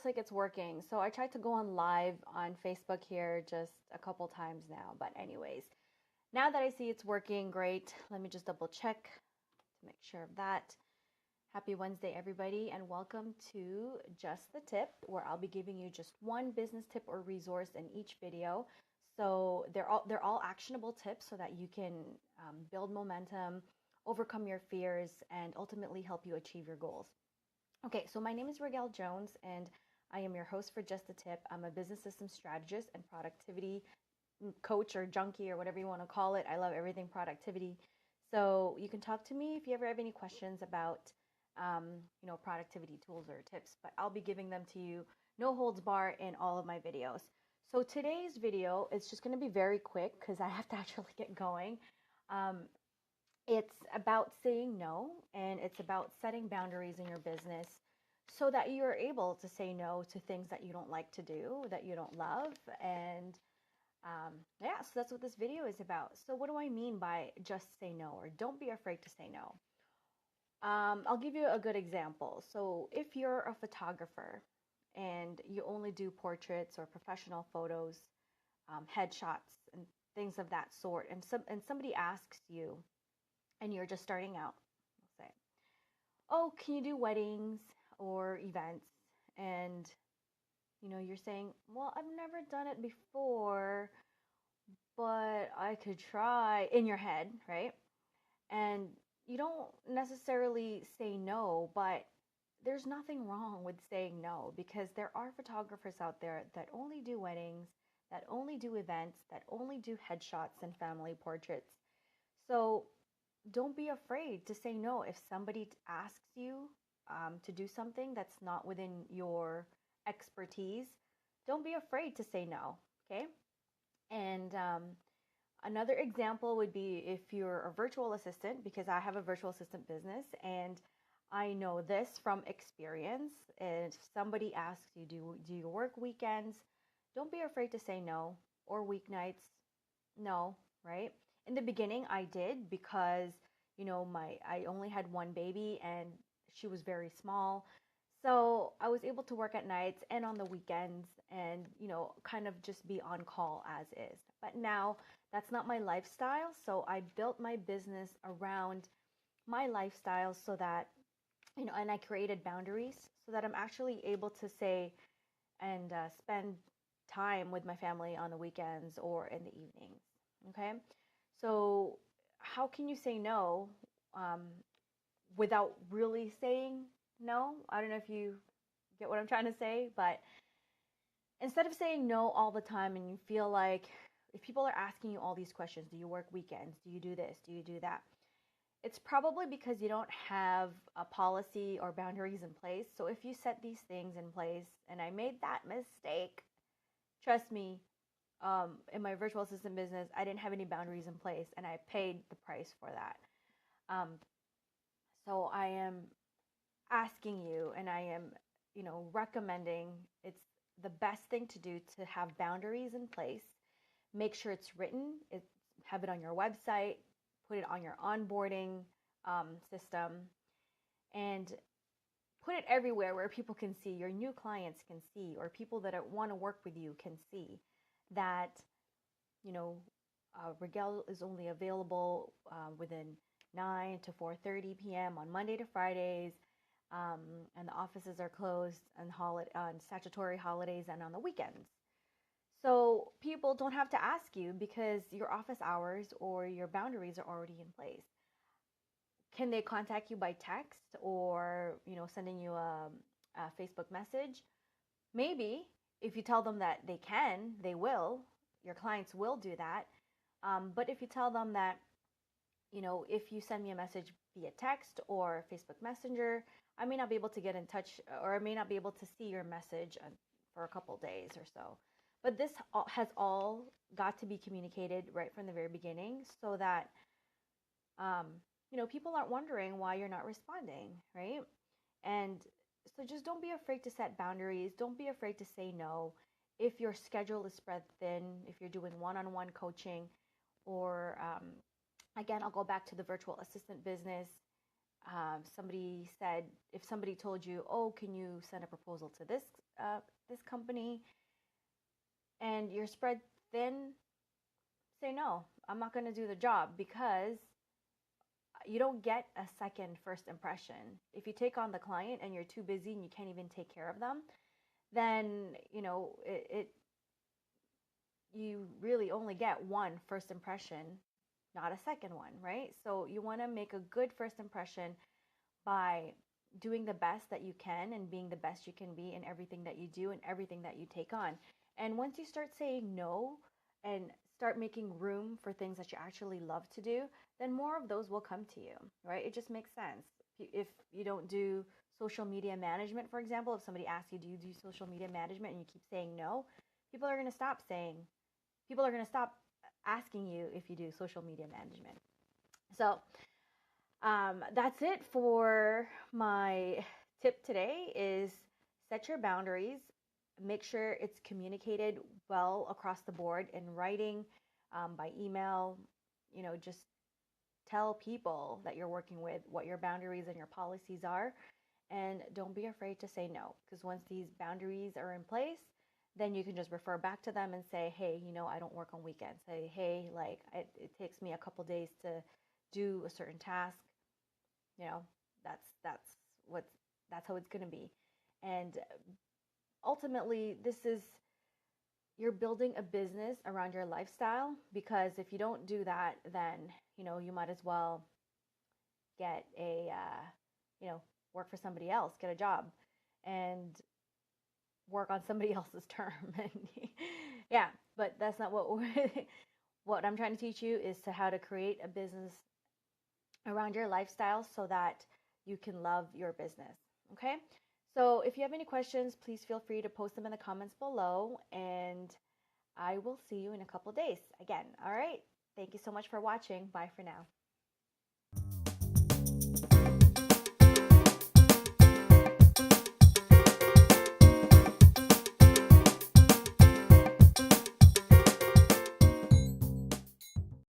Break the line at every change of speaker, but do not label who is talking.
looks like it's working. So I tried to go on live on Facebook here just a couple times now. But anyways, now that I see it's working, great. Let me just double check to make sure of that. Happy Wednesday, everybody, and welcome to Just the Tip, where I'll be giving you just one business tip or resource in each video. So they're all actionable tips so that you can build momentum, overcome your fears, and ultimately help you achieve your goals. Okay, so my name is Rigel Jones, and I am your host for Just the Tip. I'm a business system strategist and productivity coach or junkie or whatever you want to call it. I love everything productivity. So you can talk to me if you ever have any questions about, productivity tools or tips, but I'll be giving them to you no holds bar in all of my videos. So today's video is just going to be very quick because I have to actually get going. Um, it's about saying no, and it's about setting boundaries in your business so that you're able to say no to things that you don't like to do, that you don't love. And yeah, so that's what this video is about. So, what do I mean by just say no, or don't be afraid to say no? I'll give you a good example. So, if you're a photographer and you only do portraits or professional photos, headshots, and things of that sort, and somebody asks you, and you're just starting out, let's say, oh, can you do weddings or events? And you're saying, well, I've never done it before, but I could try in your head, right? And you don't necessarily say no, but there's nothing wrong with saying no because there are photographers out there that only do weddings, that only do events, that only do headshots and family portraits. So don't be afraid to say no if somebody asks you to do something that's not within your expertise. Don't be afraid to say no, okay? And another example would be if you're a virtual assistant, because I have a virtual assistant business and I know this from experience. If somebody asks you, do you work weekends? Don't be afraid to say no, or weeknights. No, right? In the beginning, I did because, I only had one baby and she was very small. So I was able to work at nights and on the weekends and, kind of just be on call as is. But now that's not my lifestyle. So I built my business around my lifestyle so that, and I created boundaries so that I'm actually able to say and spend time with my family on the weekends or in the evenings. Okay. So, how can you say no um, without really saying no? I don't know if you get what I'm trying to say, but instead of saying no all the time and you feel like if people are asking you all these questions, do you work weekends? Do you do this? Do you do that? It's probably because you don't have a policy or boundaries in place. So if you set these things in place, and I made that mistake, trust me, in my virtual assistant business, I didn't have any boundaries in place, and I paid the price for that. Um, so I am asking you, and I am, recommending it's the best thing to do to have boundaries in place. Make sure it's written. Have it on your website. Put it on your onboarding system, and put it everywhere where people can see, your new clients can see, or people that want to work with you can see that, you know, Rigel is only available within 9 to 4:30 p.m. on Monday to Fridays, and the offices are closed on statutory holidays and on the weekends. So people don't have to ask you because your office hours or your boundaries are already in place. Can they contact you by text or sending you a Facebook message? Maybe if you tell them that they can, they will. Your clients will do that. But if you tell them that, if you send me a message via text or Facebook Messenger, I may not be able to get in touch, or I may not be able to see your message for a couple days or so. But this has all got to be communicated right from the very beginning so that, people aren't wondering why you're not responding, right? And so just don't be afraid to set boundaries. Don't be afraid to say no. If your schedule is spread thin, if you're doing one-on-one coaching, or again, I'll go back to the virtual assistant business. Somebody said, if somebody told you, oh, can you send a proposal to this this company and you're spread thin, say no, I'm not going to do the job, because you don't get a second first impression. If you take on the client and you're too busy and you can't even take care of them, then you really only get one first impression, not a second one, right? So you want to make a good first impression by doing the best that you can and being the best you can be in everything that you do and everything that you take on. And once you start saying no and start making room for things that you actually love to do, then more of those will come to you, right? It just makes sense. If you don't do social media management, for example, if somebody asks you, do you do social media management, and you keep saying no, people are going to stop saying, people are going to stop asking you if you do social media management. So that's it for my tip today, is set your boundaries. Make sure it's communicated well across the board in writing, by email. Just tell people that you're working with what your boundaries and your policies are. And don't be afraid to say no, because once these boundaries are in place, then you can just refer back to them and say, hey, I don't work on weekends. Say, hey, like it takes me a couple days to do a certain task. you know that's what that's how it's going to be. And ultimately, this is, you're building a business around your lifestyle, because if you don't do that, then you might as well get a work for somebody else, get a job, and work on somebody else's term. And yeah, but that's not what what I'm trying to teach you, is to how to create a business around your lifestyle so that you can love your business. Okay? So if you have any questions, please feel free to post them in the comments below, and I will see you in a couple days again. All right? Thank you so much for watching. Bye for now.